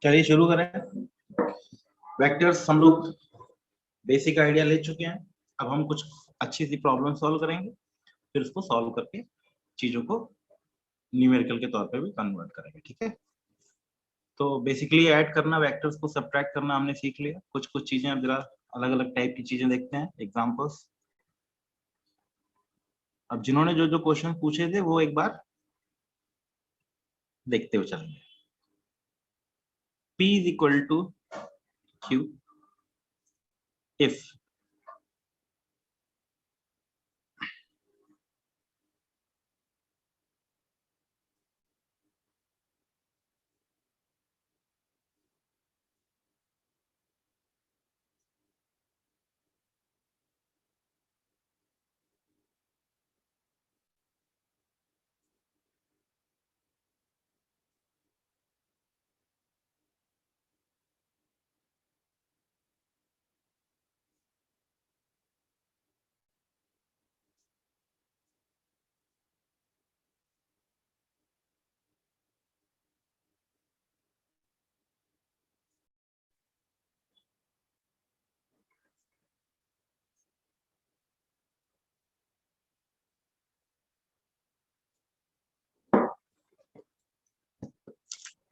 चलिए शुरू करें। वेक्टर्स हम लोग बेसिक आइडिया ले चुके हैं। अब हम कुछ अच्छी सी प्रॉब्लम सॉल्व करेंगे, फिर उसको सॉल्व करके चीजों को न्यूमेरिकल के तौर पे भी कन्वर्ट करेंगे। ठीक है, तो बेसिकली ऐड करना, वेक्टर्स को सब्ट्रैक्ट करना हमने सीख लिया। कुछ कुछ चीजें अब जरा अलग अलग टाइप की चीजें देखते हैं, एग्जांपल्स। अब जिन्होंने जो जो क्वेश्चन पूछे थे वो एक बार देखते हुए चलेंगे। P is equal to Q if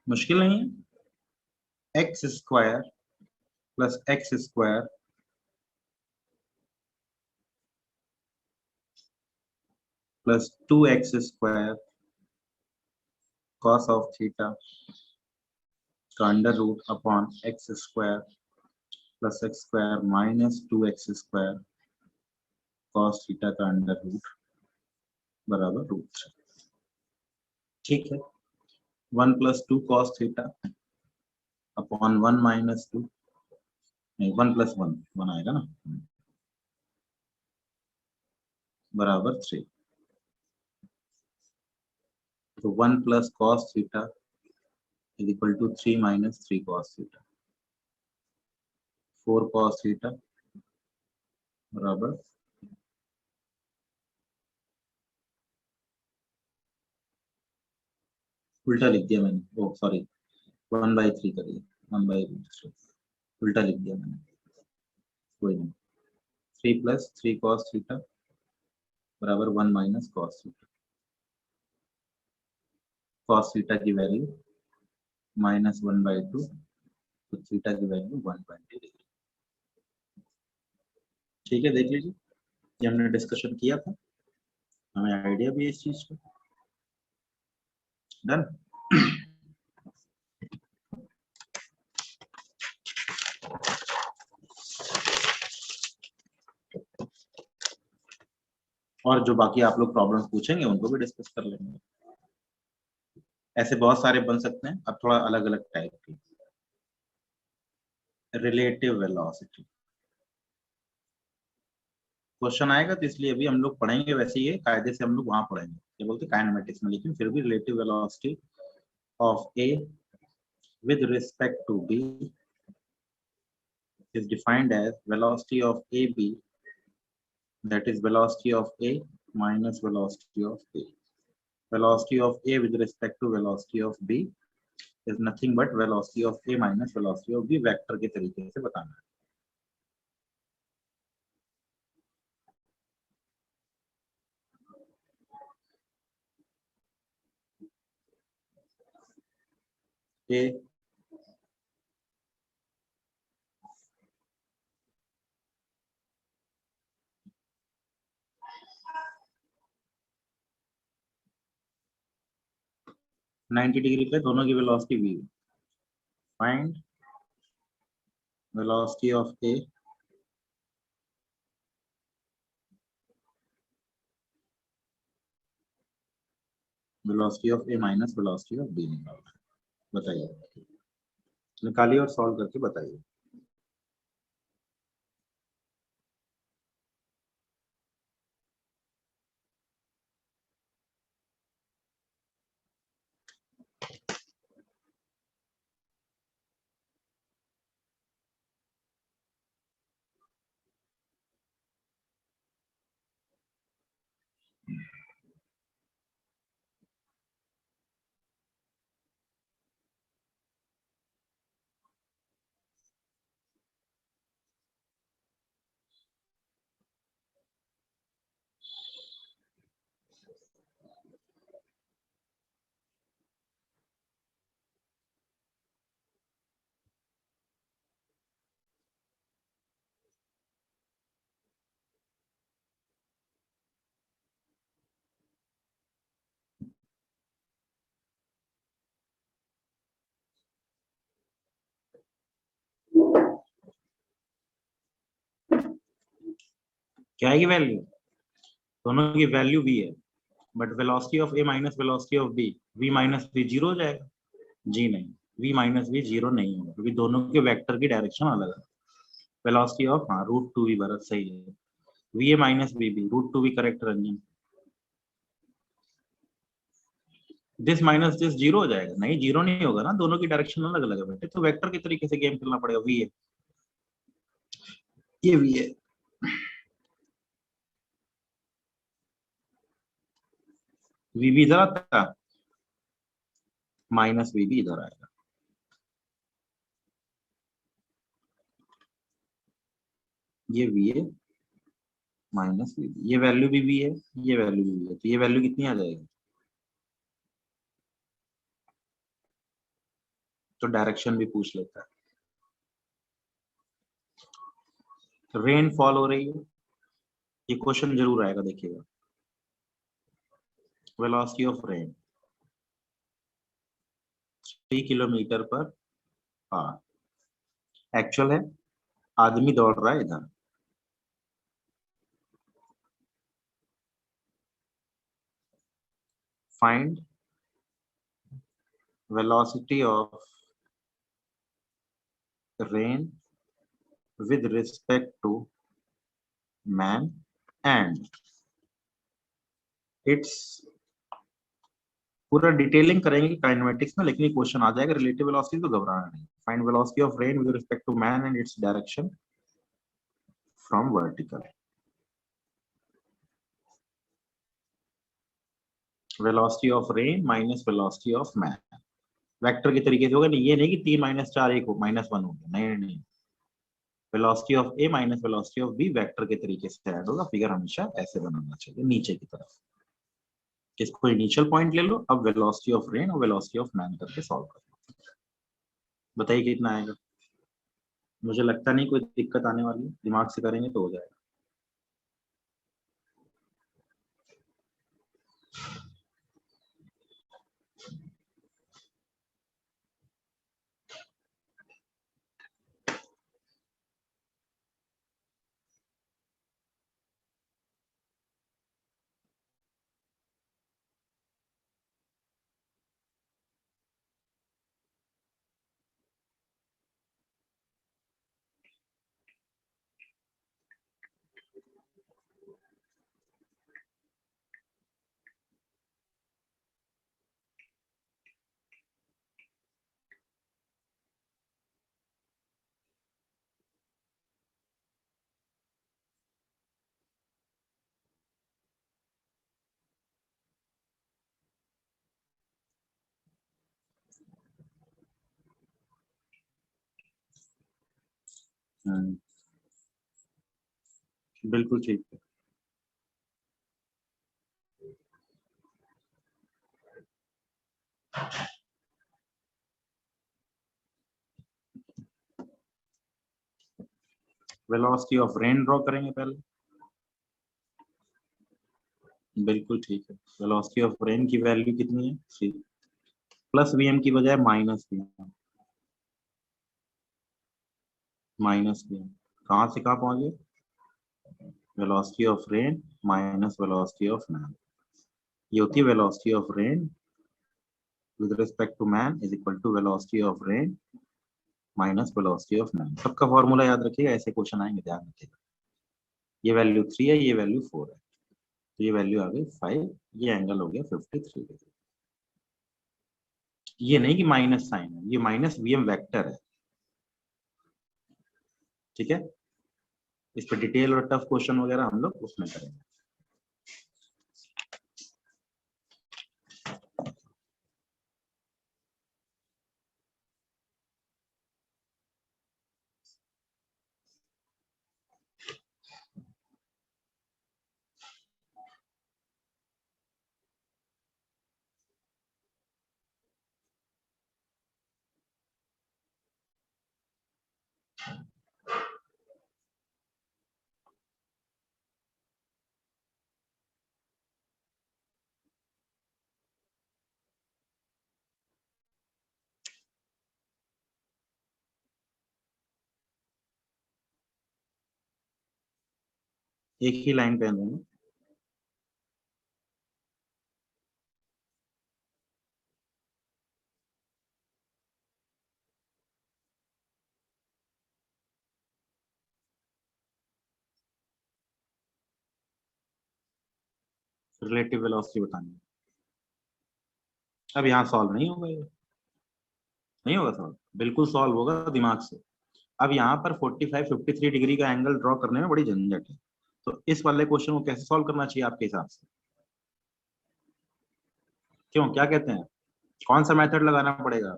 मुश्किल नहीं है। X square plus x square plus 2x square cos of theta का under root upon x square plus x square minus 2x square cos theta का अंडर रूट बराबर root 3। ठीक है, 1 plus 2 cos theta upon 1 minus 2, नहीं 1 plus 1 आएगा ना, बराबर 3। तो 1 plus cos theta is equal to 3 minus 3 cos theta, 4 cos theta बराबर उल्टा लिख दिया मैंने, ओ सॉरी 1/3 करिए, 1/3 उल्टा लिख दिया मैंने, कोई नहीं। 3 प्लस 3 कॉस थीटा बराबर 1 minus cos theta. Cos theta की वैल्यू -1/2, तो थीटा की वैल्यू 120 डिग्री। ठीक है, देख लीजिए, ये हमने डिस्कशन किया था, हमें आइडिया भी है इस चीज का। डन। और जो बाकी आप लोग प्रॉब्लम्स पूछेंगे उनको भी डिस्कस कर लेंगे। ऐसे बहुत सारे बन सकते हैं, अब थोड़ा अलग अलग टाइप के। रिलेटिव वेलोसिटी क्वेश्चन आएगा, तो इसलिए अभी हम लोग पढ़ेंगे वैसे ही कायदे से हम लोग वहां पढ़ेंगे, ये बोलते काइनेमेटिक्स में, लेकिन फिर भी relative velocity of A with respect to b is defined as velocity of AB, that is velocity of A minus velocity of A. Velocity of A with respect to velocity of B is nothing but velocity of A minus velocity of B, vector के तरीके से बताना है। A 90 degree पे दोनों की velocity v। Find velocity of A velocity of A minus velocity of B निकालना है। बताइए, निकालिए और सॉल्व करके बताइए। क्या है वैल्यू, दोनों की वैल्यू v है, but velocity of a minus velocity of b, v minus v zero हो जाएगा। जी नहीं, v माइनस v जीरो नहीं होगा क्योंकि दोनों के वेक्टर की डायरेक्शन अलग है। वेलोसिटी ऑफ, हाँ, रूट टू v बराबर सही है, v a minus v b, root two v correct Ranjan. This minus this zero हो जाएगा, नहीं जीरो नहीं होगा ना, दोनों की डायरेक्शन अलग अलग है बेटे, तो वेक्टर के तरीके से गेम खेलना पड़ेगा। v है, ये v है, v भी इधर आता, माइनस v भी इधर आएगा। ये v है माइनस v, ये वैल्यू भी v है, ये वैल्यू भी v है, तो ये वैल्यू कितनी आ जाएगी, तो डायरेक्शन भी पूछ लेता है। रेन फॉल हो रही है, ये क्वेश्चन जरूर आएगा, देखिएगा। Velocity of rain 3 kilometre per hour, actual है, आदमी दौड़ रहा है इधर। Find velocity of rain with respect to man and its, पूरा डिटेलिंग करेंगे काइनेमेटिक्स में, लेकिन ये क्वेश्चन आ जाएगा रिलेटिव वेलोसिटी, तो घबराना नहीं। Find velocity of rain with respect to man and its direction from vertical. Velocity of rain minus velocity of man, vector के तरीके से होगा, नहीं ये नहीं कि 3 - 4 1 हो -1 हो गया, नहीं नहीं, velocity of A minus velocity of B vector के तरीके से ऐड होगा। फिगर हमेशा ऐसे बनाना चाहिए, नीचे की तरफ। इसको इनिशियल पॉइंट ले लो, अब वेलोसिटी ऑफ रेन और वेलोसिटी ऑफ मैन करके सॉल्व करो, बताइए कितना आएगा। मुझे लगता नहीं कोई दिक्कत आने वाली है, दिमाग से करेंगे तो हो जाएगा। बिल्कुल ठीक है। वेलोसिटी ऑफ रेन ड्रॉ करेंगे पहले, बिल्कुल ठीक है। वेलोसिटी ऑफ रेन की वैल्यू कितनी है, थ्री, प्लस वीएम की बजाय माइनस वीएम, माइनस वीएम, कहाँ से कहाँ पहुंच गए, velocity of rain minus velocity of man, ये होती है velocity of rain with respect to man is equal to velocity of rain minus velocity of man. सबका फॉर्मूला याद रखिएगा, ऐसे क्वेश्चन आएंगे, ध्यान रखिएगा। ये वैल्यू 3 है, ये वैल्यू 4 है, तो ये वैल्यू आ गई 5, ये एंगल हो गया 53 डिग्री। ये नहीं कि माइनस साइन है, ये माइनस वीएम वेक्टर है, ठीक है। इस पर डिटेल और टफ क्वेश्चन वगैरह हम लोग उसमें करेंगे। एक ही लाइन पे दोनों। रिलेटिव वेलोसिटी बतानी है। अब यहाँ सॉल्व नहीं होगा ये, नहीं होगा सॉल्व, बिल्कुल सॉल्व होगा दिमाग से। अब यहाँ पर 45 53 डिग्री का एंगल ड्रॉ करने में बड़ी झंझट है, तो इस वाले क्वेश्चन को कैसे सॉल्व करना चाहिए आपके हिसाब से? क्यों, क्या कहते हैं, कौन सा मेथड लगाना पड़ेगा?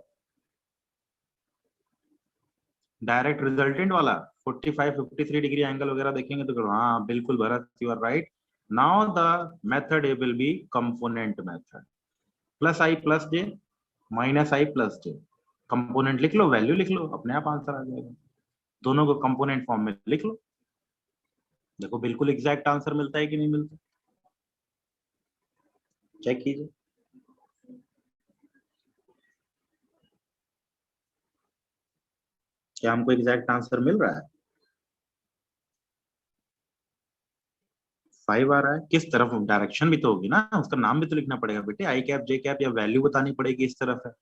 डायरेक्ट रिजल्टेंट वाला 45 53 डिग्री एंगल वगैरह देखेंगे तो करो हाँ बिल्कुल Bharat, you are right. Now the method will be component method, plus I plus J minus I plus J. Component लिख लो, वैल्यू लिख लो, अपने आप आंसर आ जाएगा। दोनों को कंपोनेंट फॉर्म में लिख लो, देखो बिल्कुल एग्जैक्ट आंसर मिलता है कि नहीं मिलता, चेक कीजिए। क्या हमको एग्जैक्ट आंसर मिल रहा है? 5 आ रहा है, किस तरफ, डायरेक्शन भी तो होगी ना, उसका नाम भी तो लिखना पड़ेगा बेटे, आई कैप जे कैप, या वैल्यू बतानी पड़ेगी इस तरफ है।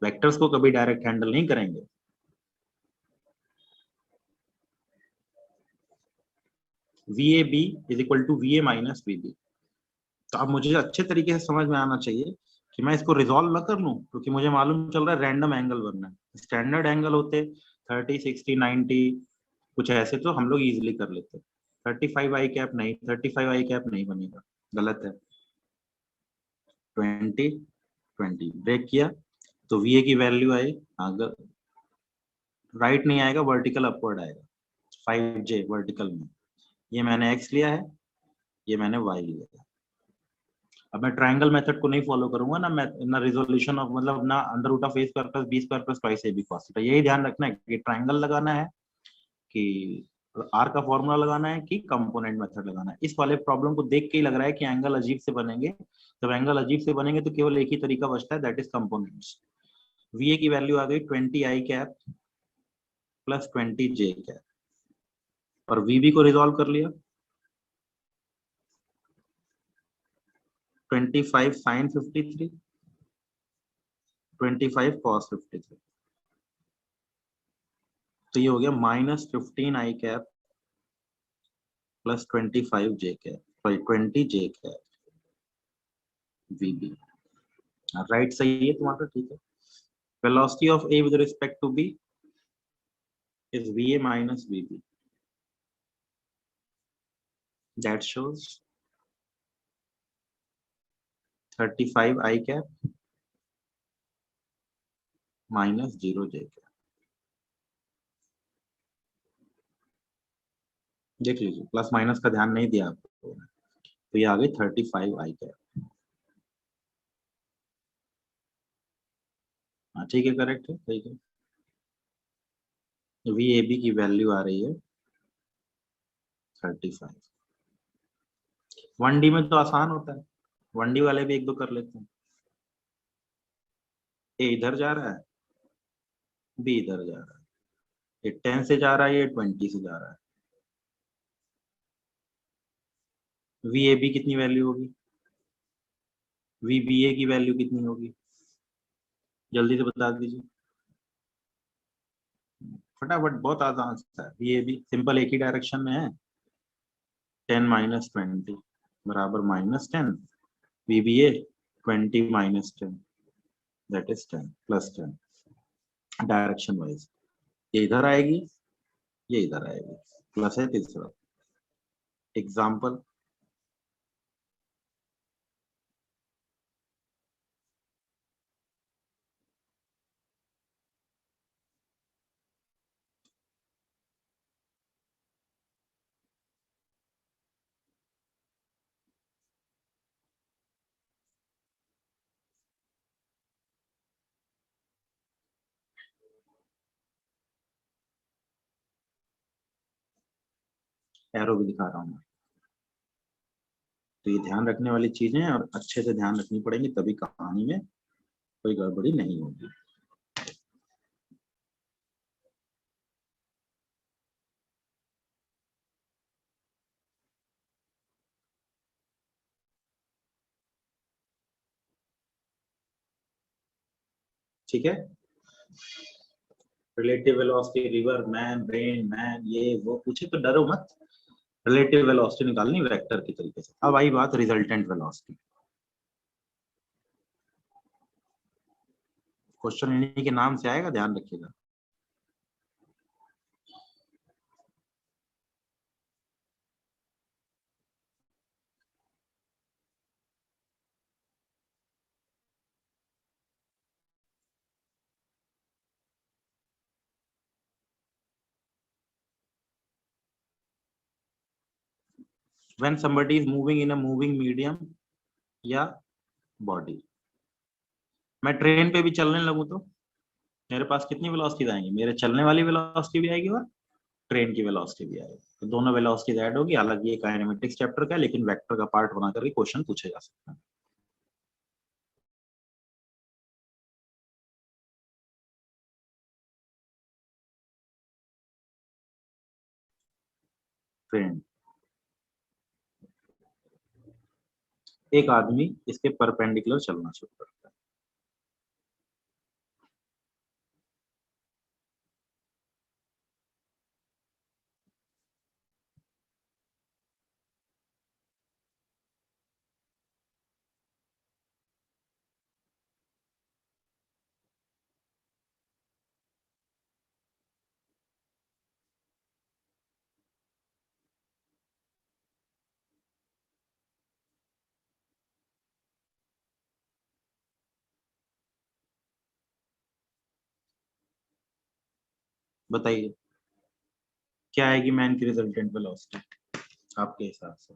वेक्टर्स को कभी डायरेक्ट हैंडल नहीं करेंगे। V A B is equal to V A minus V B. तो अब मुझे अच्छे तरीके से समझ में आना चाहिए कि मैं इसको रिजॉल्व ना कर लूं, क्योंकि मुझे मालूम चल रहा है रैंडम एंगल बनना है। स्टैंडर्ड एंगल होते 30 60 90 कुछ ऐसे, तो हम लोग इजिली कर लेते। 35 आई कैप नहीं, 35 आई कैप नहीं बनेगा, गलत है। 20 20 ब्रेक किया तो वी ए की वैल्यू आई, अगर राइट नहीं आएगा वर्टिकल अपवर्ड आएगा, 5j वर्टिकल में। ये मैंने x लिया है, ये मैंने y लिया है। अब मैं ट्रायंगल मेथड को नहीं फॉलो करूंगा ना, मैं ना रिजोल्यूशन ऑफ मतलब ना under root of A square plus B square plus twice A B cos theta. यही ध्यान रखना है कि ट्रायंगल लगाना है कि आर का फॉर्मूला लगाना है कि कंपोनेंट मेथड लगाना है। इस वाले प्रॉब्लम को देख के ही लग रहा है कि एंगल अजीब से बनेंगे। जब एंगल अजीब से बनेंगे तो केवल एक ही तरीका बचता है, that is components. V A की वैल्यू आ गई 20 आई कैप प्लस 20 जे कैप, और वीबी को रिजॉल्व कर लिया, 25 साइन 53 25 कॉस 53। तो ये हो गया -15 I cap plus 25 J cap, sorry 20 J cap VB. Right सही है तुम्हारा, ठीक है। Velocity of A with respect to B is va minus vb, that shows 35 I cap minus 0 j cap। देख लीजिए, प्लस माइनस का ध्यान नहीं दिया आपको, तो ये आ गई 35 I cap। हाँ ठीक है, करेक्ट है, ठीक है। वी ए बी की वैल्यू आ रही है 35। 1D में तो आसान होता है, 1D वाले भी एक दो कर लेते हैं। ए इधर जा रहा है, बी इधर जा रहा है, ये 10 से जा रहा है, ये 20 से जा रहा है। वी ए बी कितनी वैल्यू होगी, वी बी ए की वैल्यू कितनी होगी, जल्दी से बता दीजिए फटाफट, बहुत आसान सा है। वी ए बी सिंपल एक ही डायरेक्शन में है, 10 माइनस 20 बराबर -10, V B A 20 minus 10 that is 10 plus 10, direction wise. ये इधर आएगी, ये इधर आएगी, प्लस है तीसरा। एग्जाम्पल, एरो भी दिखा रहा हूँ मैं। तो ये ध्यान रखने वाली चीजें हैं और अच्छे से ध्यान रखनी पड़ेगी, तभी कहानी में कोई गड़बड़ी नहीं होगी। ठीक है, relative velocity, river, man, rain, man, ये वो पूछे तो डरो मत, रिलेटिव वेलोसिटी निकालनी वेक्टर की तरीके से। अब आई बात रिजल्टेंट वेलोसिटी। क्वेश्चन इन्हीं के नाम से आएगा, ध्यान रखिएगा। When somebody is moving in a moving medium या बॉडी, मैं ट्रेन पे भी चलने लगूं तो मेरे पास कितनी वेलोसिटी आएंगी, मेरे चलने वाली वेलोसिटी भी आएगी और ट्रेन की वेलोसिटी भी आएगी, तो दोनों वेलोसिटी ऐड होगी। हालांकि ये काइनेमेटिक्स चैप्टर का है, लेकिन वेक्टर का पार्ट बना करके क्वेश्चन पूछे जा सकते हैं। ट्रेन, एक आदमी इसके परपेंडिकुलर चलना शुरू करता है, बताइए क्या आएगी मैन की रिजल्टेंट वेलोसिटी आपके हिसाब से?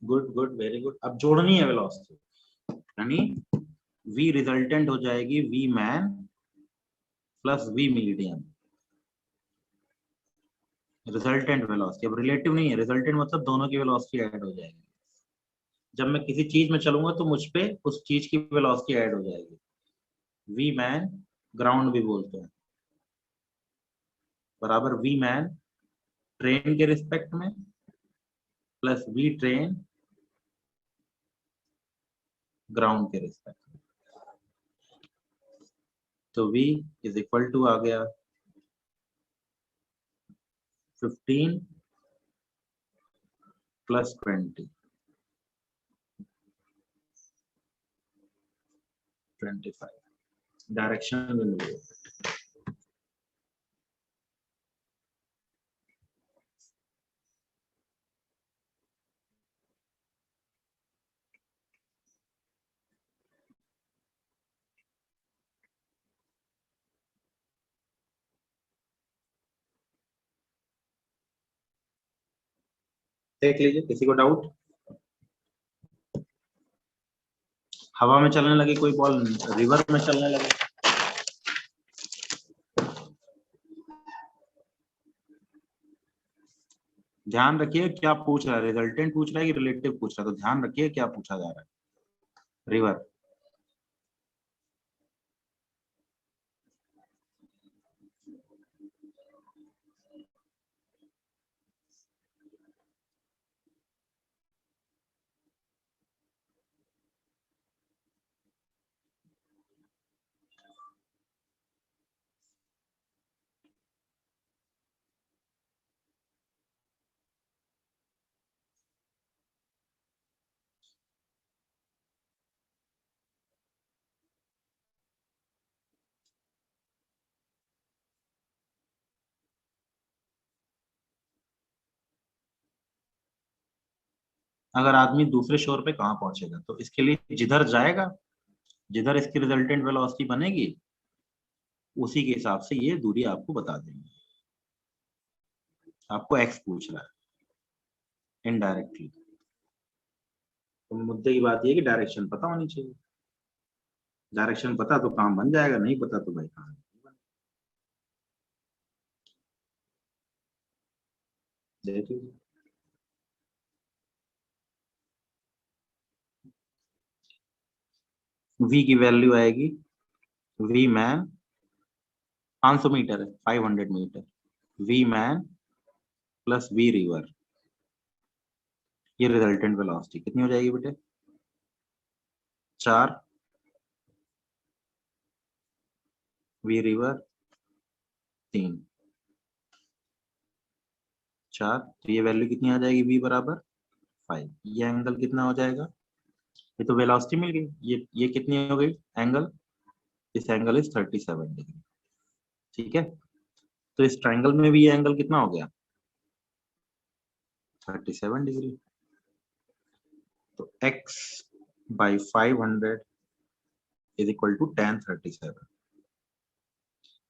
Good good, very good. अब जोड़नी है वेलोसिटी, यानी v रिजल्टेंट हो जाएगी v man plus v medium, resultant velocity. अब रिलेटिव नहीं है, रिजल्टेंट मतलब दोनों की वेलोसिटी ऐड हो जाएगी। जब मैं किसी चीज में चलूंगा तो मुझ पे उस चीज की वेलोसिटी ऐड हो जाएगी। वी मैन, ग्राउंड भी बोलते हैं, बराबर वी मैन ट्रेन के रिस्पेक्ट में प्लस वी ट्रेन ग्राउंड के रिस्पेक्ट में। तो v इज इक्वल टू आ गया 15 प्लस 20, 25। डायरेक्शन में मिल गया। देख लीजिए, किसी को डाउट? हवा में चलने लगी कोई बॉल, रिवर में चलने लगे, ध्यान रखिए क्या पूछ रहा है, रिजल्टेंट पूछ रहा है कि रिलेटिव पूछ रहा है, तो ध्यान रखिए क्या पूछा जा रहा है। रिवर, अगर आदमी दूसरे शोर पे कहाँ पहुंचेगा, तो इसके लिए जिधर जाएगा, जिधर इसकी रिजल्टेंट वेलोसिटी बनेगी उसी के हिसाब से ये दूरी आपको बता देंगे। आपको एक्स पूछ रहा है इनडायरेक्टली, तो मुद्दे की बात ये है कि डायरेक्शन पता होनी चाहिए। डायरेक्शन पता तो काम बन जाएगा, नहीं पता तो भाई काम नहीं बनेगा। देखिए v की वैल्यू आएगी, v मैन 500 मीटर है, 500 metre, v man plus v river, ये रिजल्टेंट वेलोसिटी कितनी हो जाएगी बेटे? 4 v रिवर 3, 4, तो ये वैल्यू कितनी आ जाएगी? v बराबर 5। ये एंगल कितना हो जाएगा? ये तो वेलोसिटी मिल गई, ये कितनी हो गई एंगल? इस एंगल इज 37 डिग्री। ठीक है, तो इस ट्राइंगल में भी ये एंगल कितना हो गया? 37 डिग्री। तो x by 500 is equal to tan 37।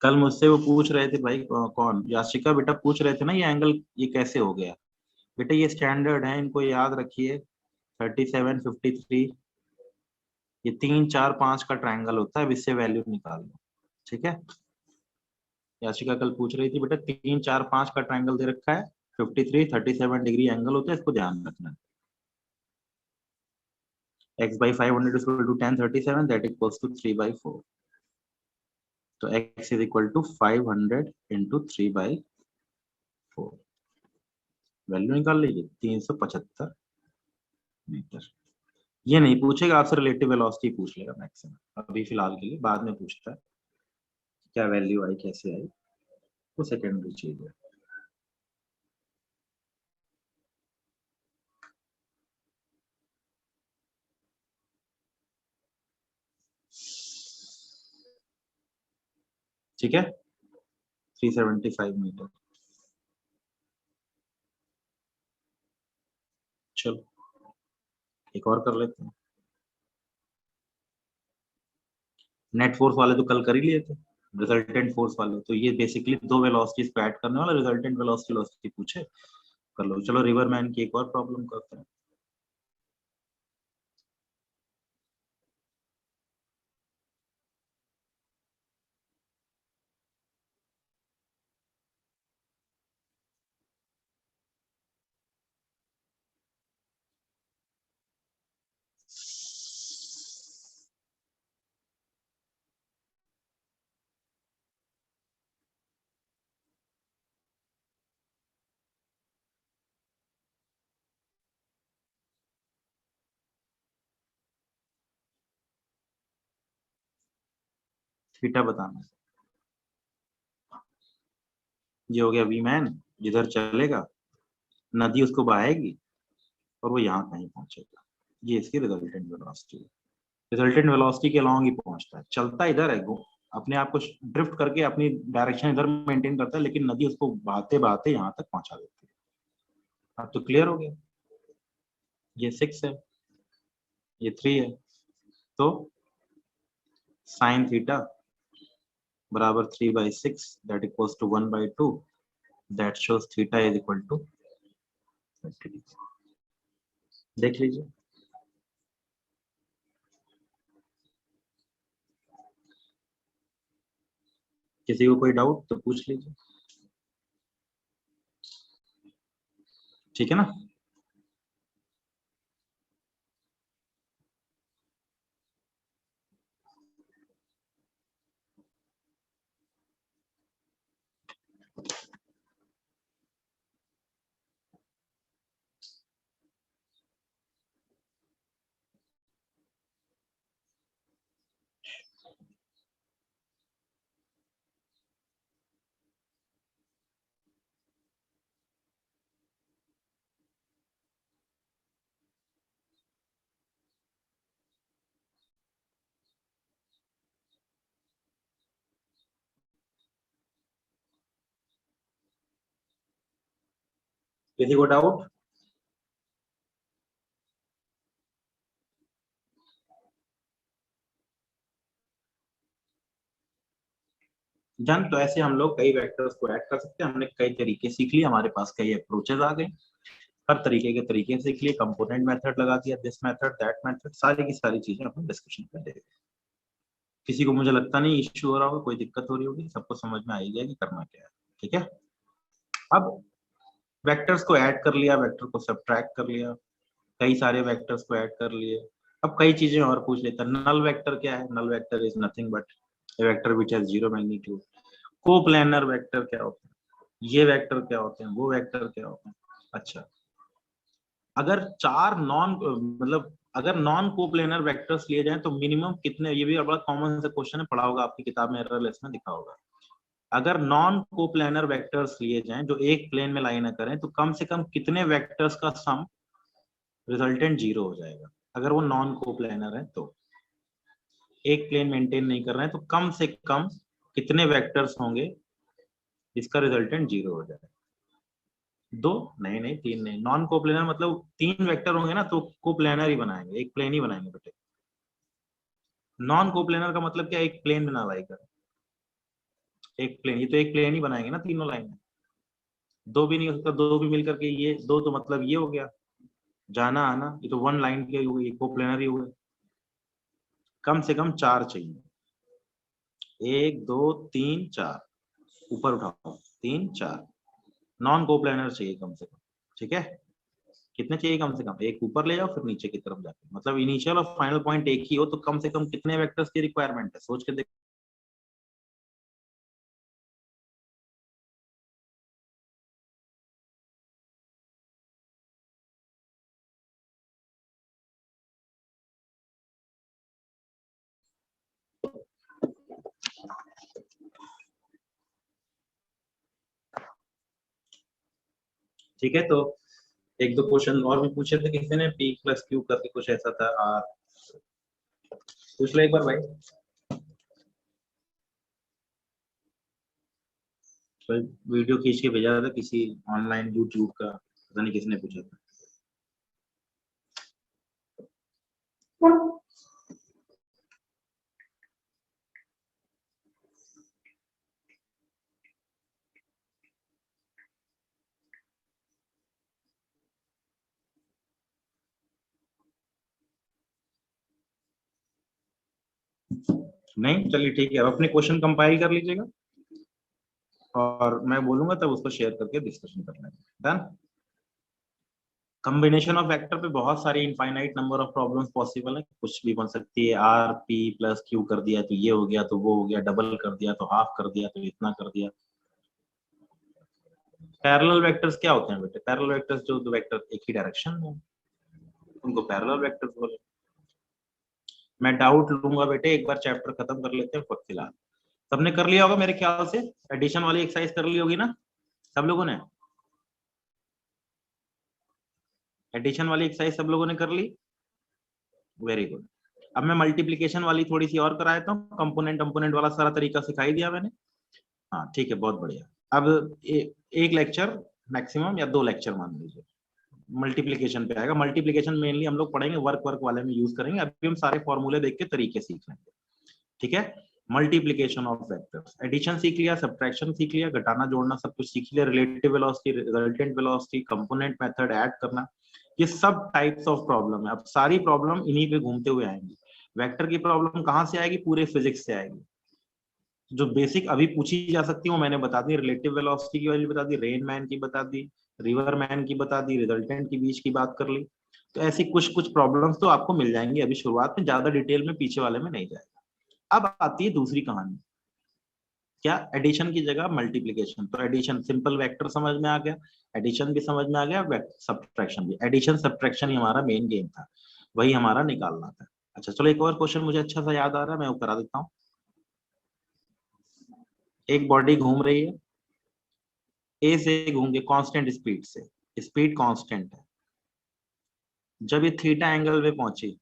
कल मुझसे वो पूछ रहे थे भाई, कौन, याशिका बेटा पूछ रहे थे ना, ये एंगल ये कैसे हो गया? बेटा ये स्टैंडर्ड है, इनको याद रखिए। 37, 53, ये 3, 4, 5 का ट्राइंगल होता है, अब इससे वैल्यू निकाल लो। ठीक है, याशिका कल पूछ रही थी बेटा 3, 4, 5 का ट्राइंगल दे रखा है, 53, 37 डिग्री एंगल होता है, इसको ध्यान रखना। x by 500 is equal to tan 37, that equals to 3 by 4। तो x is equal to 500 into 3 by 4, value निकाल लीजिए 375 मीटर। ये नहीं पूछेगा आपसे, रिलेटिव वेलोसिटी पूछ लेगा मैक्सिमम, अभी फिलहाल के लिए, बाद में पूछता है क्या वैल्यू आई कैसे आई, वो सेकेंडरी चीज है। ठीक है, 375 मीटर। चलो एक और कर लेते हैं। नेट फोर्स वाले तो कल कर ही लिए थे, रिजल्टेंट फोर्स वाले तो ये बेसिकली दो वेलोसिटीज को ऐड करने वाला रिजल्टेंट वेलोसिटी पूछे, कर लो। चलो रिवरमैन की एक और प्रॉब्लम करते हैं। थीटा बताना है। ये हो गया वी मैन, जिधर चलेगा नदी उसको बहाएगी और वो यहाँ कहीं पहुंचेगा, ये इसकी रिजल्टेंट वेलोसिटी है। रिजल्टेंट वेलोसिटी के अलोंग ही पहुंचता है, चलता इधर है, अपने आप को ड्रिफ्ट करके अपनी डायरेक्शन इधर मेंटेन करता है, लेकिन नदी उसको बहाते बहाते यहाँ तक पहुंचा देती है। अब तो क्लियर हो गया, ये 6 है, ये 3 है, तो साइन थीटा बराबर 3/6, that equals to 1/2, that shows theta is equal to 30 degree. देख लीजिए। किसी को कोई डाउट तो पूछ लीजिए, ठीक है ना? किसी को डाउट? डन। तो ऐसे हम लोग कई वेक्टर्स को ऐड कर सकते हैं। हमने कई तरीके सीख लिए, हमारे पास कई अप्रोचेस आ गए, हर तरीके के तरीके सीख लिए, कंपोनेंट मेथड लगा दिया, दिस मेथड दैट मेथड, सारी की सारी चीजें अपन डिस्कशन कर देंगे। किसी को मुझे लगता नहीं इश्यू हो रहा होगा, कोई दिक्कत हो रही होगी, सबको समझ में आ ही गया कि करना क्या है। ठीक है, अब वेक्टर्स को ऐड कर लिया, वेक्टर को सब्ट्रैक्ट कर लिया, कई सारे वेक्टर्स को ऐड कर लिए। अब कई चीजें और पूछ लेता है। नल वेक्टर क्या है? Null vector is nothing but a vector which has zero magnitude. Coplanar vector क्या होते हैं? ये वेक्टर क्या होते हैं? वो वेक्टर क्या होते हैं? अच्छा, अगर चार नॉन मतलब अगर नॉन कोप्लेनर वेक्टर्स लिए जाएं तो मिनिमम कितने, ये भी बड़ा कॉमन सा क्वेश्चन है, पढ़ा होगा आपकी किताब में, एरर लिस्ट में दिखा होगा। अगर नॉन कोप्लेनर वेक्टर्स लिए जाएं जो एक प्लेन में लाई ना करें, तो कम से कम कितने वेक्टर्स का सम रिजल्टेंट जीरो हो जाएगा? अगर वो नॉन कोप्लेनर है तो एक प्लेन मेंटेन नहीं कर रहे हैं, तो कम से कम कितने वेक्टर्स होंगे जिसका रिजल्टेंट जीरो हो जाए? दो? नहीं नहीं, तीन नहीं। नॉन कोप्लेनर मतलब तीन वेक्टर होंगे ना तो कोप्लेनर ही बनाएंगे, एक प्लेन ही बनाएंगे बेटे। नॉन कोप्लेनर का मतलब क्या? एक प्लेन बना लाई कर, एक प्लेन, ये तो एक प्लेन ही बनाएंगे ना तीनों लाइन में। दो भी नहीं हो सकता, दो भी मिलकर के ये दो, तो मतलब ये हो गया जाना आना, ये तो वन लाइन के हो गई, कोप्लेनर ही हो गए। कम से कम चार चाहिए, एक दो तीन चार, ऊपर उठाओ, तीन चार नॉन कोप्लेनर चाहिए कम से कम। ठीक है, कितने चाहिए? कम से कम एक ऊपर ले जाओ, फिर नीचे की तरफ जाके, मतलब इनिशियल और फाइनल पॉइंट एक ही हो, तो कम से कम कितने वेक्टर्स की रिक्वायरमेंट है? सोच के देख। ठीक है, तो एक दो क्वेश्चन और भी पूछे थे किसी ने, पी प्लस क्यू करके कुछ ऐसा था। पूछ लो एक बार भाई। तो वीडियो खींच के भेजा था किसी ऑनलाइन यूट्यूब का, पता नहीं किसने पूछा था। नहीं, चलिए ठीक है, अब अपने क्वेश्चन कंपाइल कर लीजिएगा और मैं बोलूंगा तब उसको शेयर करके डिस्कशन कर लेंगे। डन। कॉम्बिनेशन ऑफ वेक्टर पे बहुत सारी infinite number of problems possible है, कुछ भी बन सकती है। आर पी प्लस क्यू कर दिया तो ये हो गया, तो वो हो गया, डबल कर दिया तो हाफ कर दिया तो इतना कर दिया। पैरेलल वेक्टर्स क्या होते हैं बेटे? पैरेलल वेक्टर्स जो दो वेक्टर एक ही डायरेक्शन में, उनको पैरेलल वेक्टर्स बोले। मैं डाउट लूंगा बेटे, एक बार चैप्टर खत्म कर लेते हैं फिलहाल। सबने कर लिया होगा मेरे ख्याल से, एडिशन वाली एक्सरसाइज कर ली होगी ना सब लोगों ने? एडिशन वाली एक्सरसाइज सब लोगों ने कर ली? Very good. अब मैं मल्टीप्लीकेशन वाली थोड़ी सी और करा देता हूँ, कंपोनेंट कंपोनेंट वाला सारा तरीका सिखाई दिया मैंने। हाँ ठीक है, बहुत बढ़िया। अब एक लेक्चर मैक्सिमम या दो लेक्चर मान लीजिए मल्टीप्लीकेशन पे आएगा। मल्टीप्लीकेशन मेनली हम लोग पढ़ेंगे, वर्क वर्क वाले में यूज करेंगे, अभी हम सारे फॉर्मूले देख के तरीके सीख लेंगे। ठीक है, मल्टीप्लीकेशन ऑफ वेक्टर्स, एडिशन सीख लिया, सब्ट्रैक्शन सीख लिया, घटाना जोड़ना सब कुछ सीख लिया, relative velocity, resultant velocity, component method, add करना, ये सब टाइप्स ऑफ प्रॉब्लम है। अब सारी प्रॉब्लम इन्हीं पे घूमते हुए आएंगी। वेक्टर की प्रॉब्लम कहाँ से आएगी? पूरे फिजिक्स से आएगी। जो बेसिक अभी पूछी जा सकती है वो मैंने बता दी, रिलेटिव वेलोसिटी की वैल्यू बता दी, रेन मैन की बता दी, रिवर मैन की बता दी, रिजल्टेंट की बीच की बात कर ली। तो ऐसी कुछ कुछ प्रॉब्लम्स तो आपको मिल जाएंगी अभी शुरुआत में, ज्यादा डिटेल में पीछे वाले में नहीं जाएगा। अब आती है दूसरी कहानी, क्या? एडिशन की जगह मल्टीप्लीकेशन। तो एडिशन सिंपल वेक्टर समझ में आ गया, एडिशन भी समझ में आ गया, सब्ट्रैक्शन भी। एडिशन सब्ट्रैक्शन ही हमारा मेन गेम था, वही हमारा निकालना था। अच्छा चलो, एक और क्वेश्चन मुझे अच्छा सा याद आ रहा है, मैं वो करा देता हूँ। एक बॉडी घूम रही है, ए से घूम के कांस्टेंट स्पीड से, स्पीड कांस्टेंट है। जब ये थीटा एंगल पे पहुंची,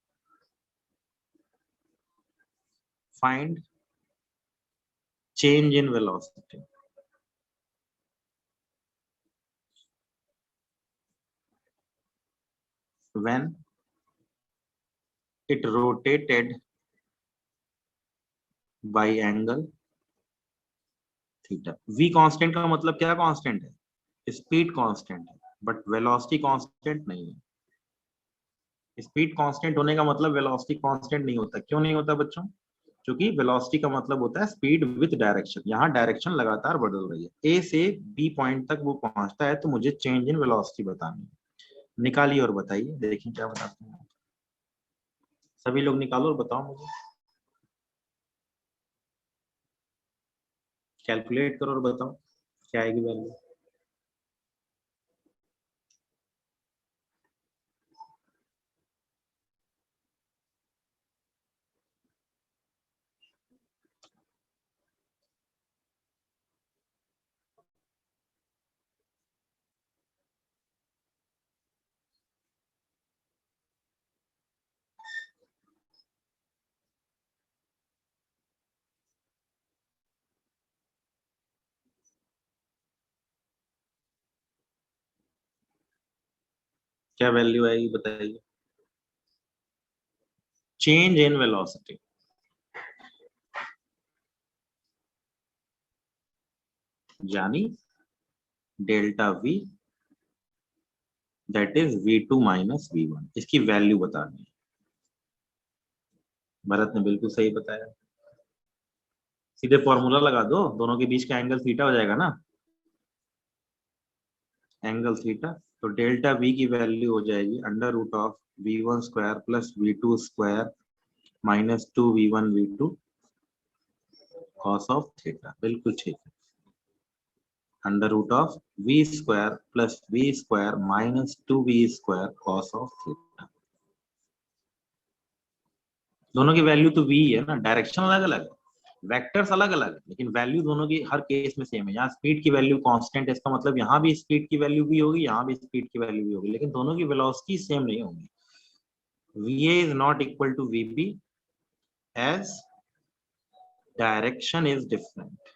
find change in velocity when it rotated by angle theta. v constant का मतलब क्या कांस्टेंट है? स्पीड कांस्टेंट है, बट वेलोसिटी कांस्टेंट नहीं है। स्पीड कांस्टेंट होने का मतलब वेलोसिटी कांस्टेंट नहीं होता। क्यों नहीं होता बच्चों? क्योंकि वेलोसिटी का मतलब होता है स्पीड विद डायरेक्शन। यहाँ डायरेक्शन लगातार बदल रही है। ए से बी पॉइंट तक वो पहुंचता है, तो मुझे चेंज इन वेलोसिटी बतानी है। निकालिए और बताइए, देखिए क्या बताते हैं। सभी लोग निकालो और बताओ मुझे। कैलकुलेट करो और बताओ क्या आएगी वैल्यू। क्या वैल्यू आएगी बताइए। चेंज इन वेलोसिटी, यानी delta we that is v2 minus v1। इसकी वैल्यू बतानी है। भरत ने बिल्कुल सही बताया। सीधे फॉर्मूला लगा दो, दोनों के बीच का एंगल थीटा हो जाएगा ना, एंगल थीटा। तो डेल्टा वी की वैल्यू हो जाएगी under root of v1 square plus v2 square minus 2v1 v2 cos of theta. बिल्कुल ठीक है। Under root of v square plus v square minus 2v square cos of theta. दोनों की value तो v है ना, डायरेक्शन अलग अलग है, वेक्टर्स अलग अलग है, लेकिन वैल्यू दोनों की हर केस में सेम है। यहाँ स्पीड की वैल्यू कांस्टेंट है, इसका मतलब यहाँ भी स्पीड की वैल्यू भी होगी, यहाँ भी स्पीड की वैल्यू भी होगी, लेकिन दोनों की वेलोसिटी सेम नहीं होगी। va is not equal to vb as direction is different।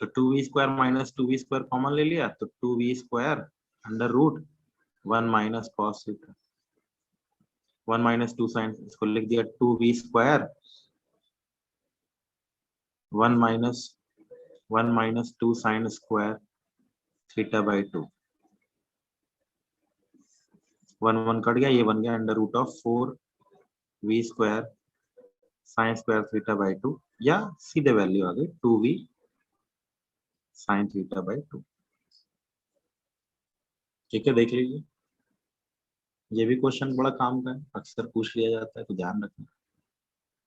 तो 2v square minus 2v square common ले लिया, तो 2v square under root 1 minus cos theta, 1 minus 2 sine, इसको लिख दिया 2v square 1 minus 2 sine square theta by 2। 1 1 cut गया, ये बन गया under root of 4v square sine square theta by 2, या सीधे वैल्यू आ गई 2v साइन थीटा बाई 2। ठीक है, देख लीजिए। ये भी क्वेश्चन बड़ा काम का है, अक्सर पूछ लिया जाता है, तो ध्यान रखना।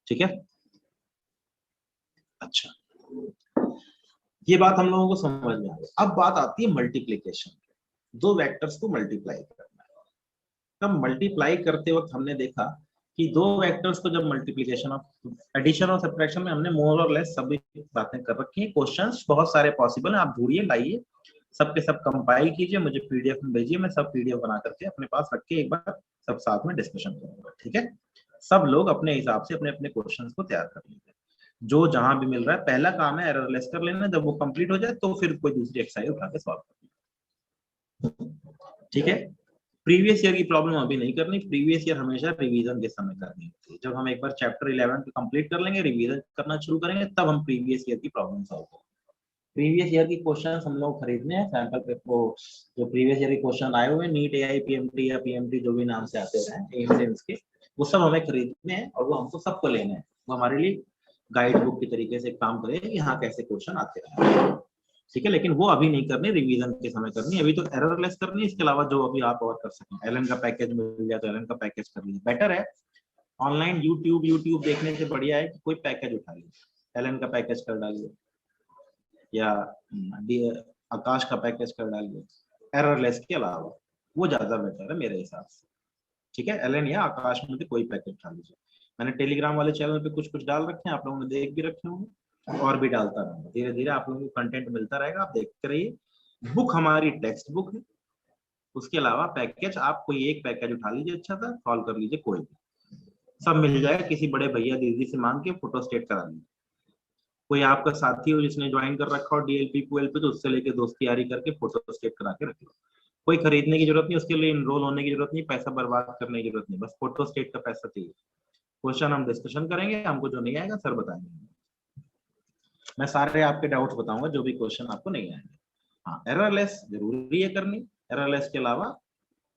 ठीक है, अच्छा, ये बात हम लोगों को समझ में आ गई। अब बात आती है मल्टीप्लीकेशन। दो वेक्टर्स को मल्टीप्लाई करना है। तब मल्टीप्लाई करते वक्त हमने देखा कि दो वेक्टर्स को जब मल्टीप्लीकेशन ऑफ एडिशन और सब्ट्रैक्शन में हमने मोर और लेस सभी बातें कर रखी हैं। क्वेश्चंस बहुत सारे पॉसिबल हैं, आप ढूंढिए, लाइए, सबके सब कंपाइल कीजिए, मुझे पीडीएफ में भेजिए, मैं सब पीडीएफ बना करके अपने पास रख के एक बार सब साथ में डिस्कशन करूंगा। ठीक है, सब लोग अपने हिसाब से अपने अपने क्वेश्चंस को तैयार कर लीजिए। जो जहां भी मिल रहा है, पहला काम है एरर लेस कर लेना। जब वो कंप्लीट हो जाए तो फिर कोई दूसरी एक्सरसाइज उठा के सॉल्व कर। ठीक है, प्रीवियस ईयर की प्रॉब्लम अभी नहीं करनी। प्रीवियस ईयर हमेशा रिवीजन के समय करनी होती है। जब हम एक बार चैप्टर 11 को कंप्लीट कर लेंगे, रिवीजन करना शुरू करेंगे, तब हम प्रीवियस ईयर की प्रॉब्लम सॉल्व करेंगे। प्रीवियस ईयर की क्वेश्चन हम लोग खरीदने हैं सैंपल पेपर को। जो प्रीवियस ईयर के क्वेश्चन आए हुए हैं नीट एआई पीएमटी या पीएमटी जो भी नाम से आते रहे एम्स के, वो सब हमें खरीदने हैं और वो हमको सबको लेने हैं। वो हमारे लिए गाइड बुक की तरीके से काम करें कि यहाँ कैसे क्वेश्चन आते रहे। ठीक है, लेकिन वो अभी नहीं करनी, रिवीजन के समय करनी। अभी तो एररलेस करनी है, इसके अलावा जो अभी आप और कर सकें। एलन का पैकेज मिल जाए तो एलन का पैकेज कर लीजिए, बेटर है। ऑनलाइन यूट्यूब देखने से बढ़िया है कि कोई पैकेज उठा लीजिए, एलन का पैकेज कर डालिए या आकाश का पैकेज कर डालिए, एररलेस के अलावा, वो ज्यादा बेटर है मेरे हिसाब से। ठीक है, एलन या आकाश में से कोई पैकेज उठा लीजिए। मैंने टेलीग्राम वाले चैनल पे कुछ कुछ डाल रखे हैं, आप लोगों ने देख भी रखे होंगे, और भी डालता रहूंगा। धीरे धीरे आप लोगों को कंटेंट मिलता रहेगा, आप देखते रहिए। बुक हमारी टेक्स्ट बुक है, उसके अलावा पैकेज आप कोई एक पैकेज उठा लीजिए, अच्छा सा सॉल्व कर लीजिए, कोई भी सब मिल जाएगा। किसी बड़े भैया दीदी से मांग के फोटो स्टेट करा लीजिए। कोई आपका साथी हो जिसने ज्वाइन कर रखा हो डीएलपी पुएलपी, तो उससे लेके दोस्ती यारी करके फोटो स्टेट करा के रख लो। कोई खरीदने की जरूरत नहीं, उसके लिए इनरोल होने की जरूरत नहीं, पैसा बर्बाद करने की जरूरत नहीं, बस फोटो स्टेट का पैसा चाहिए। क्वेश्चन हम डिस्कशन करेंगे, हमको जो नहीं आएगा सर बताएंगे, मैं सारे आपके डाउट्स बताऊंगा जो भी क्वेश्चन आपको नहीं आएंगे। हाँ, एररलेस जरूरी है करनी, एररलेस के अलावा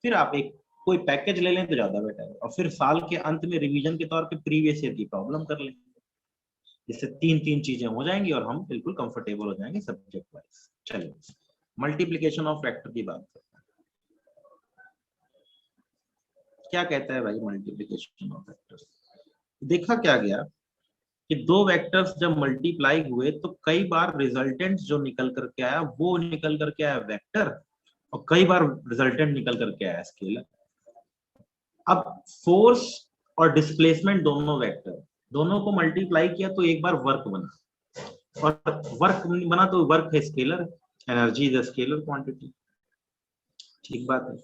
फिर आप एक कोई पैकेज ले लें तो ज्यादा बेटर है, और फिर साल के अंत में रिवीजन के तौर पे प्रीवियस ईयर की प्रॉब्लम कर लें, इससे तीन तीन चीजें हो जाएंगी और हम बिल्कुल कंफर्टेबल हो जाएंगे सब्जेक्ट वाइज। चलिए मल्टीप्लिकेशन ऑफ वेक्टर की बात करते हैं। क्या कहता है भाई मल्टीप्लिकेशन ऑफ वेक्टर्स? देखा क्या गया कि दो वेक्टर्स जब मल्टीप्लाई हुए तो कई बार रिजल्टेंट जो निकल करके आया वो निकल करके आया वेक्टर, और कई बार रिजल्टेंट निकल करके आया स्केलर। अब फोर्स और डिस्प्लेसमेंट दोनों वेक्टर, दोनों को मल्टीप्लाई किया तो एक बार वर्क बना, और वर्क बना तो वर्क है scalar, energy is scalar quantity, ठीक बात है।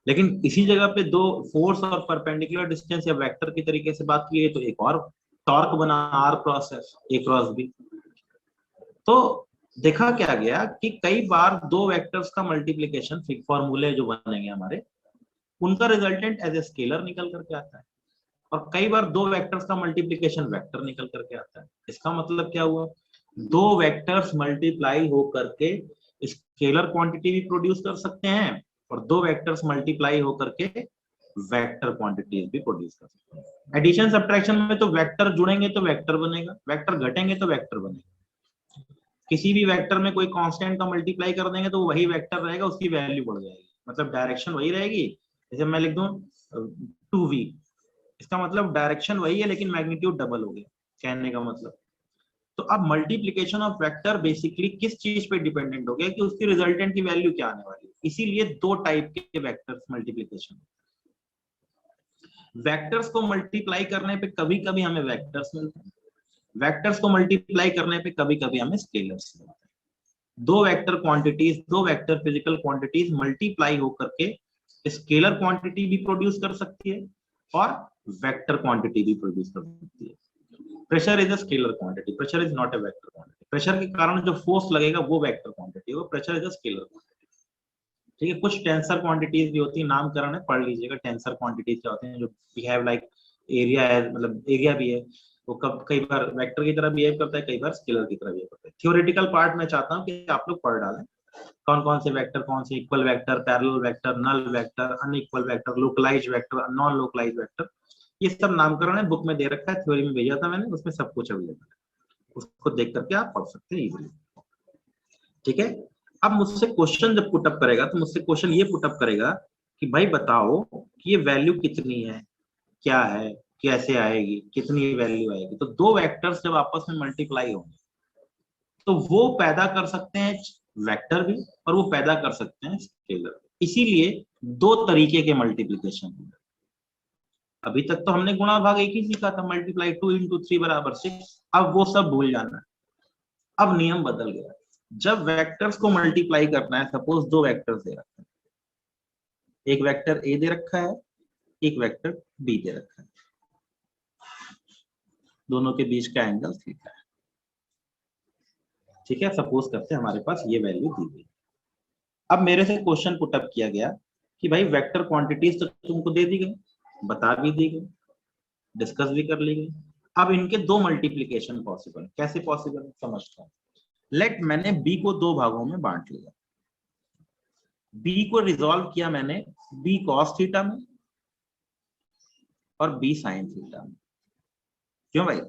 लेकिन इसी जगह पे दो फोर्स और परपेंडिकुलर डिस्टेंस या वेक्टर की तरीके से बात की तो एक और टॉर्क बना, R cross S, A cross B. तो देखा क्या गया कि कई बार दो वेक्टर्स का मल्टीप्लिकेशन, फॉर्मूले जो बनेंगे हमारे, उनका रिजल्टेंट एज ए स्केलर निकल करके आता है, और कई बार दो वेक्टर्स का मल्टीप्लिकेशन वेक्टर निकल करके आता है। इसका मतलब क्या हुआ, दो वेक्टर्स मल्टीप्लाई हो करके स्केलर क्वांटिटी भी प्रोड्यूस कर सकते हैं, और दो वेक्टर्स मल्टीप्लाई हो करके वेक्टर क्वांटिटीज भी प्रोड्यूस कर सकते हैं। एडिशन सब्ट्रैक्शन में तो वेक्टर जुड़ेंगे तो वेक्टर बनेगा, वेक्टर घटेंगे तो वेक्टर बनेगा। किसी भी वेक्टर में कोई कांस्टेंट का मल्टीप्लाई कर देंगे तो वही वेक्टर रहेगा, उसकी वैल्यू बढ़ जाएगी, मतलब डायरेक्शन वही रहेगी। जैसे मैं लिख दूं 2v, इसका मतलब डायरेक्शन वही है लेकिन मैग्नीट्यूड डबल हो गया, कहने का मतलब। तो अब मल्टीप्लिकेशन ऑफ वेक्टर बेसिकली किस चीज पे डिपेंडेंट हो गया कि उसकी रिजल्टेंट की वैल्यू क्या आने वाली है। इसीलिए दो टाइप के वेक्टर्स मल्टीप्लिकेशन, वेक्टर्स को मल्टीप्लाई करने पे कभी कभी हमें वेक्टर्स मिलते हैं, वेक्टर्स को मल्टीप्लाई करने पे कभी कभी हमें स्केलर्स मिलते हैं। दो वेक्टर क्वांटिटीज, दो वेक्टर फिजिकल क्वांटिटीज मल्टीप्लाई होकर के स्केलर क्वांटिटी भी प्रोड्यूस कर सकती है और वेक्टर क्वांटिटी भी प्रोड्यूस कर सकती है। Pressure is a scalar quantity, pressure is not a vector quantity. Pressure के कारण जो फोर्स लगेगा वो वेक्टर क्वांटिटी है, pressure is a scalar quantity. ठीक है, कुछ टेंसर क्वांटिटीज भी होती है, नामकरण है, पढ़ लीजिएगा टेंसर क्वांटिटीज क्या होते हैं, जो बिहेव लाइक एरिया है, मतलब एरिया भी है वो कई बार वेक्टर की तरह बिहेव करता है, कई बार स्केलर की तरह बिहेव करता है। थ्योरेटिकल पार्ट में चाहता हूँ कि आप लोग पढ़ डालें कौन कौन से वेक्टर, कौन से equal vector, parallel vector, null vector, unequal vector, localised vector, non localised vector, ये सब नामकरण है, बुक में दे रखा है, थ्योरी में भेजा था मैंने, उसमें सब कुछ अवेलेबल है, उसको देख करके आप पढ़ सकते हैं इजीली। ठीक है, अब मुझसे क्वेश्चन जब पुटअप करेगा तो मुझसे क्वेश्चन ये पुटअप करेगा कि भाई बताओ कि ये वैल्यू कितनी है, क्या है, कैसे आएगी, कितनी वैल्यू आएगी। तो दो वेक्टर्स जब आपस में मल्टीप्लाई होंगे तो वो पैदा कर सकते हैं वेक्टर भी, और वो पैदा कर सकते हैं स्केलर। इसीलिए दो तरीके के मल्टीप्लिकेशन होंगे। अभी तक तो हमने गुणा भाग एक ही सीखा था, मल्टीप्लाई 2 into 3 बराबर 6, अब वो सब भूल जाना। अब नियम बदल गया, जब वेक्टर्स को मल्टीप्लाई करना है, सपोज दो वेक्टर्स दे रखे हैं, एक वेक्टर ए दे रखा है, एक वेक्टर बी दे रखा है, दोनों के बीच का एंगल थीटा है। ठीक है, सपोज करते हैं हमारे पास ये वैल्यू दी गई। अब मेरे से क्वेश्चन पुटअप किया गया कि भाई वेक्टर क्वांटिटीज तो तुमको दे दी गई, बता भी दी गई, डिस्कस भी कर ली गई, अब इनके दो मल्टीप्लिकेशन पॉसिबल। कैसे पॉसिबल समझता हूं। लेट मैंने बी को दो भागों में बांट लिया, बी को रिजॉल्व किया मैंने बी कॉस थीटा में और बी साइन थीटा में। क्यों भाई,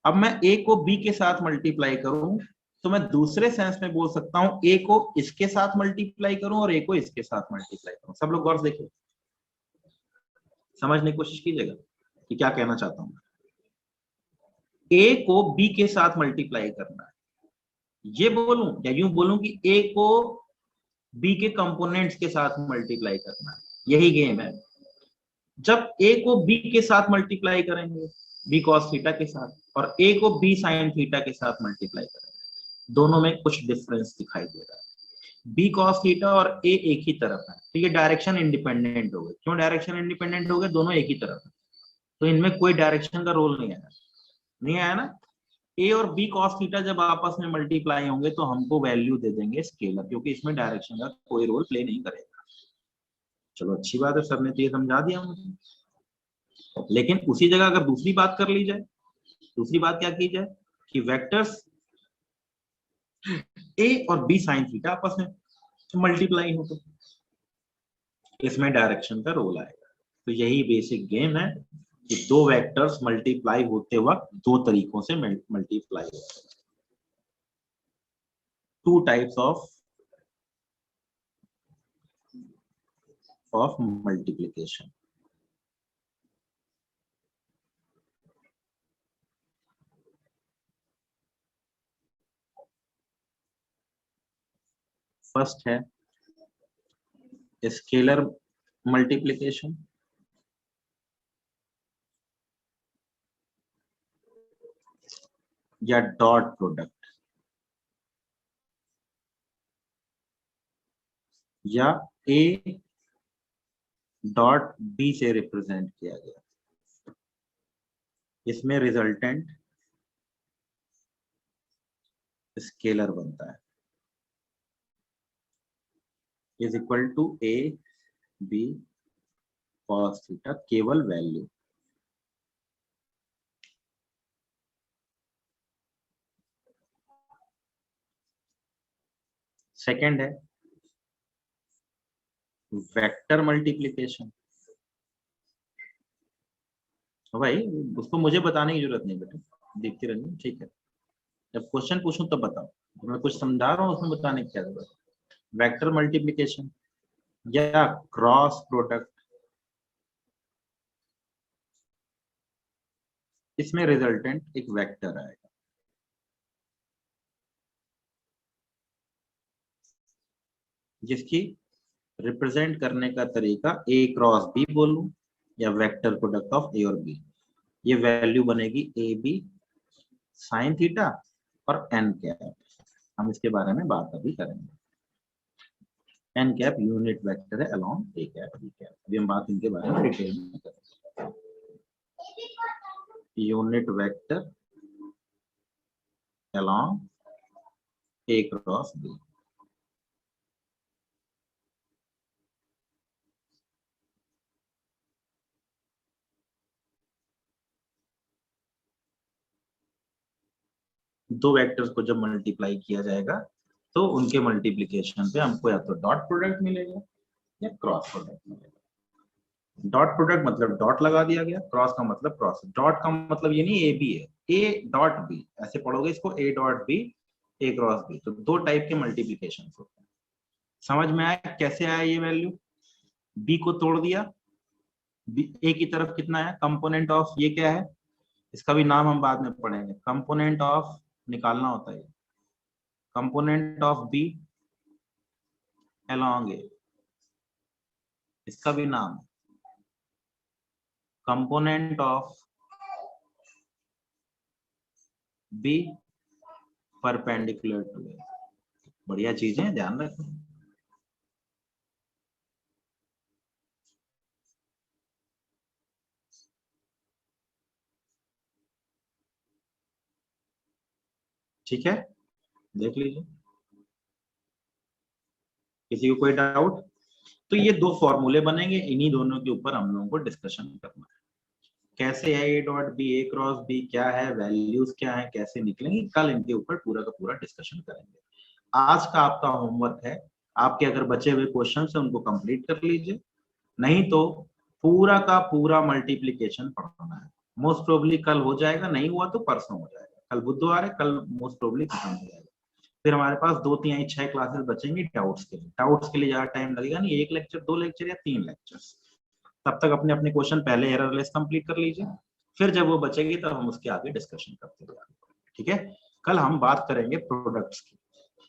अब मैं ए को बी के साथ मल्टीप्लाई करूं तो मैं दूसरे सेंस में बोल सकता हूं ए को इसके साथ मल्टीप्लाई करूं और ए को इसके साथ मल्टीप्लाई करूं। सब लोग गौर से देखिए, समझने की कोशिश कीजिएगा कि क्या कहना चाहता हूं। ए को बी के साथ मल्टीप्लाई करना है, ये बोलूं या यूं बोलूं कि ए को बी के कंपोनेंट्स के साथ मल्टीप्लाई करना है, यही गेम है। जब ए को बी के साथ मल्टीप्लाई करेंगे बी कॉस थीटा के साथ, और ए को बी साइन थीटा के साथ मल्टीप्लाई करेंगे, दोनों में कुछ डिफरेंस दिखाई दे रहा है। बी कॉस थीटा और ए एक ही तरफ है, तो ये डायरेक्शन इंडिपेंडेंट हो गए। क्यों डायरेक्शन इंडिपेंडेंट हो गए, दोनों एक ही तरफ है, तो इनमें कोई डायरेक्शन का रोल नहीं आया, नहीं आया ना। ए और बी कॉस थीटा जब आपस में मल्टीप्लाई होंगे तो हमको वैल्यू दे देंगे स्केलर, क्योंकि इसमें डायरेक्शन का कोई रोल प्ले नहीं करेगा। चलो अच्छी बात है, सर ने तो ये समझा दिया मुझे। लेकिन उसी जगह अगर दूसरी बात कर ली जाए, दूसरी बात क्या की जाए कि वेक्टर्स ए और बी साइन थीटा आपस में मल्टीप्लाई हो, तो इसमें डायरेक्शन का रोल आएगा। तो यही बेसिक गेम है कि दो वेक्टर्स मल्टीप्लाई होते वक्त दो तरीकों से मल्टीप्लाई होते हैं। Two types of multiplication. First है स्केलर मल्टीप्लिकेशन, या डॉट प्रोडक्ट, या ए डॉट बी से रिप्रेजेंट किया गया। इसमें रिजल्टेंट स्केलर बनता है, is equal to A B cos theta, केवल वैल्यू। सेकंड है वेक्टर मल्टीप्लिकेशन। भाई उसको मुझे बताने की जरूरत नहीं बेटा, देखते रहना, ठीक है। जब क्वेश्चन पूछूं तब बताओ, मैं कुछ समझा रहा हूँ उसमें बताने की क्या जरूरत है। वेक्टर मल्टीप्लिकेशन या क्रॉस प्रोडक्ट, इसमें रिजल्टेंट एक वेक्टर आएगा, जिसकी रिप्रेजेंट करने का तरीका ए क्रॉस बी बोलूं या वेक्टर प्रोडक्ट ऑफ ए और बी। ये वैल्यू बनेगी ए बी साइन थीटा और एन कैप। हम इसके बारे में बात अभी करेंगे। एन कैप यूनिट वेक्टर है along A cap B cap. अभी हम बात इनके बारे में डिटेल में करेंगे। यूनिट वेक्टर अलोंग ए क्रॉस बी। दो वेक्टर्स को जब मल्टीप्लाई किया जाएगा तो उनके मल्टीप्लिकेशन पे हमको या तो डॉट प्रोडक्ट मिलेगा या क्रॉस प्रोडक्ट मिलेगा। डॉट प्रोडक्ट मतलब डॉट लगा दिया गया, क्रॉस का मतलब क्रॉस। डॉट का मतलब ये नहीं ए बी है, ए डॉट बी ऐसे पढ़ोगे इसको, A dot B A cross B. तो दो टाइप के मल्टीप्लिकेशन होते हैं। समझ में आया कैसे आया ये वैल्यू? बी को तोड़ दिया, ए की तरफ कितना है कंपोनेंट ऑफ, ये क्या है, इसका भी नाम हम बाद में पढ़ेंगे। कंपोनेंट ऑफ निकालना होता है, component of B along A, इसका भी नाम है component of B perpendicular to A. बढ़िया चीजें, ध्यान रखना। ठीक है, देख लीजिए, किसी को कोई डाउट? तो ये दो फॉर्मूले बनेंगे, इन्हीं दोनों के ऊपर हम लोगों को डिस्कशन करना है। कैसे है A dot B, A cross B क्या है, वैल्यूज क्या है, कैसे निकलेंगे, कल इनके ऊपर पूरा का पूरा डिस्कशन करेंगे। आज का आपका होमवर्क है, आपके अगर बचे हुए क्वेश्चन है उनको कंप्लीट कर लीजिए, नहीं तो पूरा का पूरा मल्टीप्लीकेशन पढ़ना है। मोस्ट प्रोबेबली कल हो जाएगा, नहीं हुआ तो परसों हो जाएगा। कल बुधवार है, कल मोस्ट प्रोबेबली खत्म हो जाएगा। फिर हमारे पास 2 3 6 क्लासेस बचेंगी डाउट्स के लिए। डाउट्स के लिए ज्यादा टाइम लगेगा नहीं, एक लेक्चर, 2 लेक्चर या 3 लेक्चर्स। तब तक अपने अपने क्वेश्चन पहले एररलेस कंप्लीट कर लीजिए, फिर जब वो बचेगी तब हम उसके आगे डिस्कशन करते जाएंगे। ठीक है, कल हम बात करेंगे प्रोडक्ट्स की,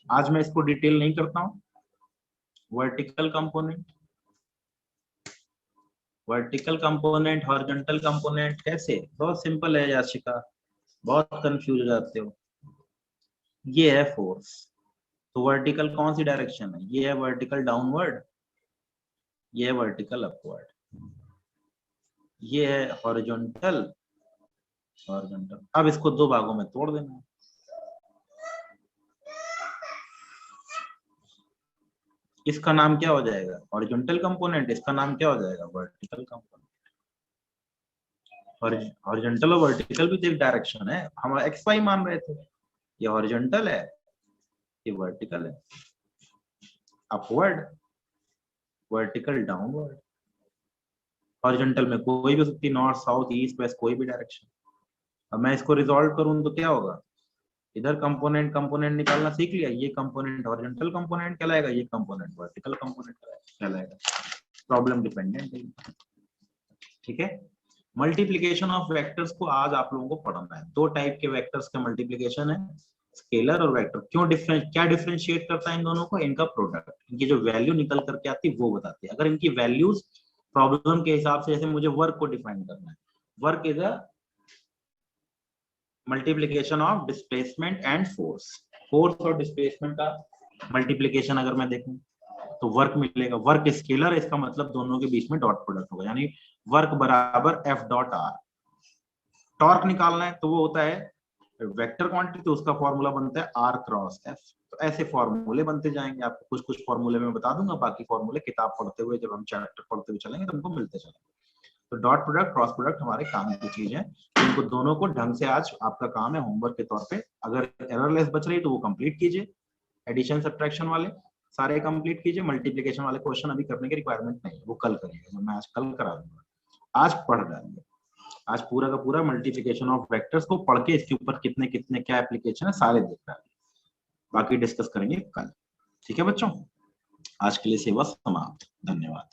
आज मैं इसको डिटेल नहीं करता हूँ। Vertical component, vertical component, horizontal component कैसे, बहुत सिंपल है याशिका, बहुत कंफ्यूज हो जाते हो। ये है फोर्स, तो वर्टिकल कौन सी डायरेक्शन है, ये है वर्टिकल डाउनवर्ड, ये है वर्टिकल अपवर्ड, ये है हॉरिजॉन्टल, हॉरिजॉन्टल। अब इसको दो भागों में तोड़ देना है। इसका नाम क्या हो जाएगा, हॉरिजॉन्टल कंपोनेंट, इसका नाम क्या हो जाएगा, वर्टिकल कंपोनेंट। हॉरिजॉन्टल और वर्टिकल भी तो एक डायरेक्शन है, हम एक्स वाई मान रहे थे, ये हॉरिजॉन्टल है, ये वर्टिकल है, अपवर्ड, वर्टिकल डाउनवर्ड। हॉरिजॉन्टल में कोई भी हो सकती है, नॉर्थ साउथ ईस्ट वेस्ट, कोई भी डायरेक्शन। अब मैं इसको रिजॉल्व करूं तो क्या होगा, इधर कंपोनेंट कंपोनेंट निकालना सीख लिया, ये कंपोनेंट हॉरिजॉन्टल कंपोनेंट कहलाएगा, ये कंपोनेंट वर्टिकल कंपोनेंट कहलाएगा, प्रॉब्लम डिपेंडेंट है। ठीक है, मल्टीप्लिकेशन ऑफ वेक्टर्स को आज आप लोगों को पढ़ना है। दो टाइप के वेक्टर्स का मल्टीप्लिकेशन है, स्केलर और वेक्टर। क्यों क्या डिफरेंशिएट करता है इन दोनों को, इनका प्रोडक्ट, इनकी जो वैल्यू निकल करके आती है वो बताती है। अगर इनकी वैल्यूज प्रॉब्लम के हिसाब से, जैसे मुझे वर्क को डिफाइन करना है, work is a multiplication of displacement and force, force और डिस्प्लेसमेंट का मल्टीप्लिकेशन अगर मैं देखूं तो वर्क मिलेगा। वर्क स्केलर है, इसका मतलब दोनों के बीच में डॉट प्रोडक्ट होगा, यानी वर्क बराबर एफ डॉट आर। टॉर्क निकालना है तो वो होता है वेक्टर क्वांटिटी, तो उसका फॉर्मूला बनता है आर क्रॉस एफ। तो ऐसे फॉर्मूले बनते जाएंगे, आपको कुछ कुछ फॉर्मूले में बता दूंगा, बाकी फॉर्मूले किताब पढ़ते हुए, जब हम चैप्टर पढ़ते हुए चलेंगे तो हमको मिलते चलेंगे। तो डॉट प्रोडक्ट, क्रॉस प्रोडक्ट हमारे काम की चीज है, इनको दोनों को ढंग से आज आपका काम है होमवर्क के तौर पे। अगर एररलेस बच रही तो वो कंप्लीट कीजिए, एडिशन सब्ट्रैक्शन वाले सारे कंप्लीट कीजिए, मल्टीप्लिकेशन वाले क्वेश्चन अभी करने की रिक्वायरमेंट नहीं है, वो कल करिएगा, मैं आज कल करा दूंगा। आज पढ़ जाएंगे, आज पूरा का पूरा मल्टीप्लिकेशन ऑफ वेक्टर्स को पढ़ के इसके ऊपर कितने कितने क्या एप्लीकेशन है सारे देख रहे हैं, बाकी डिस्कस करेंगे कल। ठीक है बच्चों, आज के लिए सेवा समाप्त, धन्यवाद।